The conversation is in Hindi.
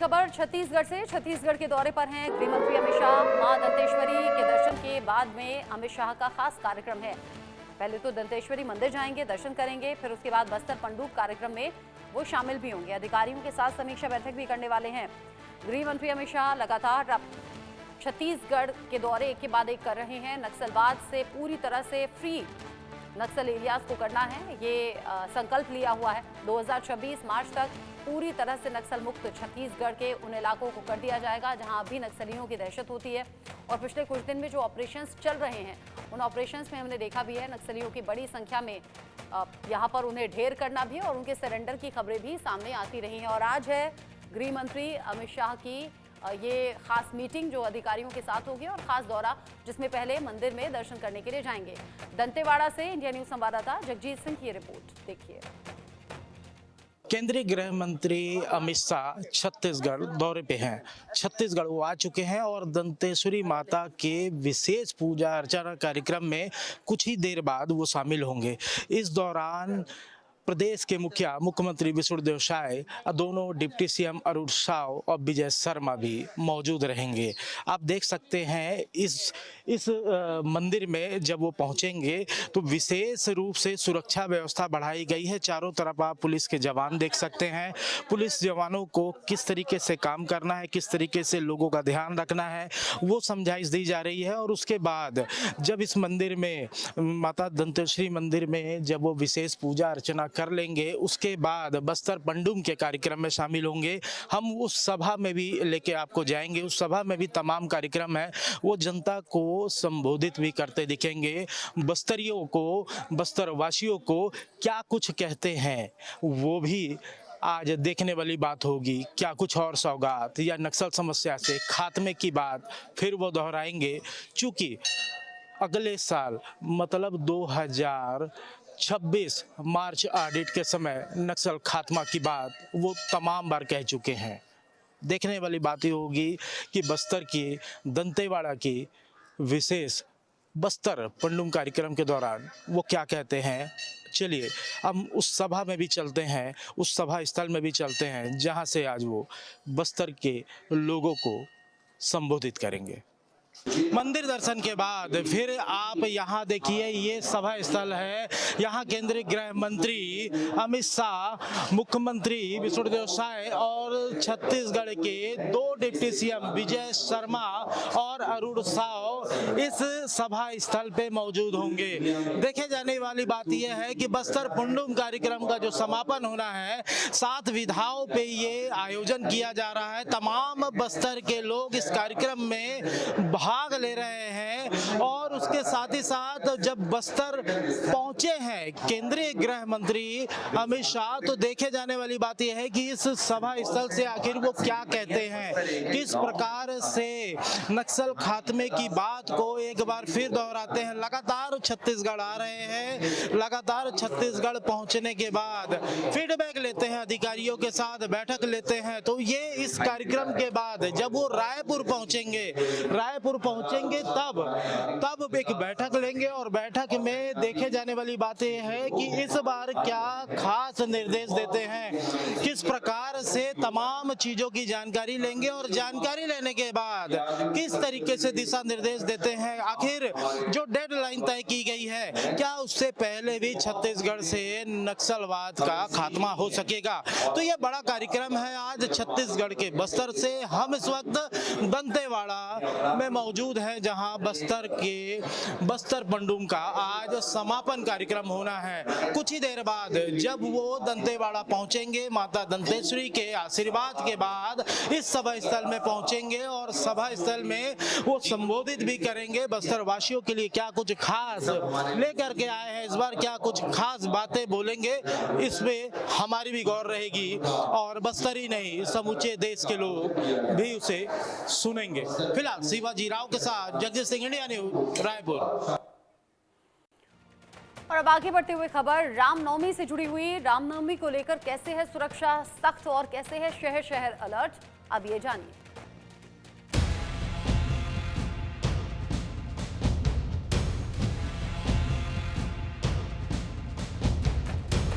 खबर छत्तीसगढ़ से। छत्तीसगढ़ के दौरे पर हैं गृह मंत्री अमित शाह। मां दंतेश्वरी के दर्शन के बाद में अमित शाह का खास कार्यक्रम है। पहले तो दंतेश्वरी मंदिर जाएंगे, दर्शन करेंगे, फिर उसके बाद बस्तर पंडूप कार्यक्रम में वो शामिल भी होंगे। अधिकारियों के साथ समीक्षा बैठक भी करने वाले हैं। गृह मंत्री अमित शाह लगातार छत्तीसगढ़ के दौरे एक के बाद एक कर रहे हैं। नक्सलवाद से पूरी तरह से फ्री नक्सल एरियाज को करना है, ये संकल्प लिया हुआ है। 2026 मार्च तक पूरी तरह से नक्सल मुक्त छत्तीसगढ़ के उन इलाकों को कर दिया जाएगा जहां अभी नक्सलियों की दहशत होती है। और पिछले कुछ दिन में जो ऑपरेशंस चल रहे हैं उन ऑपरेशंस में हमने देखा भी है नक्सलियों की बड़ी संख्या में यहां पर उन्हें ढेर करना भी और उनके सरेंडर की खबरें भी सामने आती रही हैं। और आज है गृह मंत्री अमित शाह की ये खास मीटिंग जो अधिकारियों के साथ होगी और खास दौरा जिसमें पहले मंदिर में दर्शन करने के लिए जाएंगे। दंतेवाड़ा से इंडिया न्यूज संवाददाता जगजीत सिंह की ये रिपोर्ट देखिए। केंद्रीय गृह मंत्री अमित शाह छत्तीसगढ़ दौरे पे हैं। छत्तीसगढ़ वो आ चुके हैं और दंतेश्वरी माता के विशेष पूजा अर्चना कार्यक्रम में कुछ ही देर बाद वो शामिल होंगे। इस दौरान प्रदेश के मुख्यमंत्री विष्णुदेव साय, दोनों डिप्टी सीएम अरुण साव और विजय शर्मा भी मौजूद रहेंगे। आप देख सकते हैं इस मंदिर में जब वो पहुंचेंगे तो विशेष रूप से सुरक्षा व्यवस्था बढ़ाई गई है। चारों तरफ आप पुलिस के जवान देख सकते हैं। पुलिस जवानों को किस तरीके से काम करना है, किस तरीके से लोगों का ध्यान रखना है, वो समझाइश दी जा रही है। और उसके बाद जब इस मंदिर में माता दंतेश्वरी मंदिर में जब वो विशेष पूजा अर्चना कर लेंगे, उसके बाद बस्तर पंडुम के कार्यक्रम में शामिल होंगे। हम उस सभा में भी लेके आपको जाएंगे। उस सभा में भी तमाम कार्यक्रम है वो जनता को संबोधित भी करते दिखेंगे। बस्तरियों को, बस्तर वासियों को क्या कुछ कहते हैं वो भी आज देखने वाली बात होगी। क्या कुछ और सौगात या नक्सल समस्या से खात्मे की बात फिर वो दोहराएंगे। चूंकि अगले साल मतलब 2026 मार्च ऑडिट के समय नक्सल खात्मा की बात वो तमाम बार कह चुके हैं। देखने वाली बात ये होगी कि बस्तर की दंतेवाड़ा की विशेष बस्तर पंडुम कार्यक्रम के दौरान वो क्या कहते हैं। चलिए हम उस सभा में भी चलते हैं, उस सभा स्थल में भी चलते हैं जहां से आज वो बस्तर के लोगों को संबोधित करेंगे। मंदिर दर्शन के बाद फिर आप यहाँ देखिए, ये सभा स्थल है। यहाँ केंद्रीय गृह मंत्री अमित शाह, मुख्यमंत्री विष्णुदेव साय और छत्तीसगढ़ के 2 डिप्टी सीएम विजय शर्मा और अरुण साव इस सभा स्थल पे मौजूद होंगे। देखे जाने वाली बात यह है कि बस्तर पुंडुम कार्यक्रम का जो समापन होना है 7 विधाओं पे ये आयोजन किया जा रहा है। तमाम बस्तर के लोग इस कार्यक्रम में भाग ले रहे हैं। और उसके साथ ही साथ जब बस्तर पहुंचे हैं केंद्रीय गृह मंत्री अमित शाह, तो देखे जाने वाली बात यह है कि इस सभा स्थल से आखिर वो क्या कहते हैं, किस प्रकार से नक्सल खात्मे की बात को एक बार फिर दोहराते हैं। लगातार छत्तीसगढ़ आ रहे हैं, लगातार छत्तीसगढ़ पहुंचने के बाद फीडबैक लेते हैं, अधिकारियों के साथ बैठक लेते हैं। तो ये इस कार्यक्रम के बाद जब वो रायपुर पहुंचेंगे तब एक बैठक लेंगे। और बैठक में देखे जाने वाली बात यह है कि इस बार क्या खास निर्देश देते हैं, किस प्रकार से तमाम चीजों की जानकारी लेंगे और जानकारी लेने के बाद किस तरीके से दिशा निर्देश देते हैं। आखिर जो डेडलाइन तय की गई है क्या उससे पहले भी छत्तीसगढ़ से नक्सलवाद का खात्मा हो सकेगा। तो यह बड़ा कार्यक्रम है आज छत्तीसगढ़ के बस्तर से। हम इस वक्त दंतेवाड़ा में मौजूद है जहां बस्तर पंडुम का आज समापन कार्यक्रम होना है। कुछ ही देर बाद जब वो दंतेवाड़ा पहुंचेंगे, माता दंतेश्वरी के आशीर्वाद के बाद इस सभा स्थल में पहुंचेंगे और सभा स्थल में वो संबोधित भी करेंगे। बस्तर वासियों के लिए क्या कुछ खास लेकर के आए हैं, इस बार क्या कुछ खास बातें बोलेंगे, इसमें हमारी भी गौर रहेगी। और बस्तर ही नहीं समूचे देश के लोग भी उसे सुनेंगे। फिलहाल शिवाजी राव के साथ जगजीत सिंह, इंडिया न्यूज, रायपुर। और अब आगे बढ़ते हुए खबर रामनवमी से जुड़ी हुई। रामनवमी को लेकर कैसे है सुरक्षा सख्त और कैसे है शहर शहर अलर्ट, अब ये जानिए।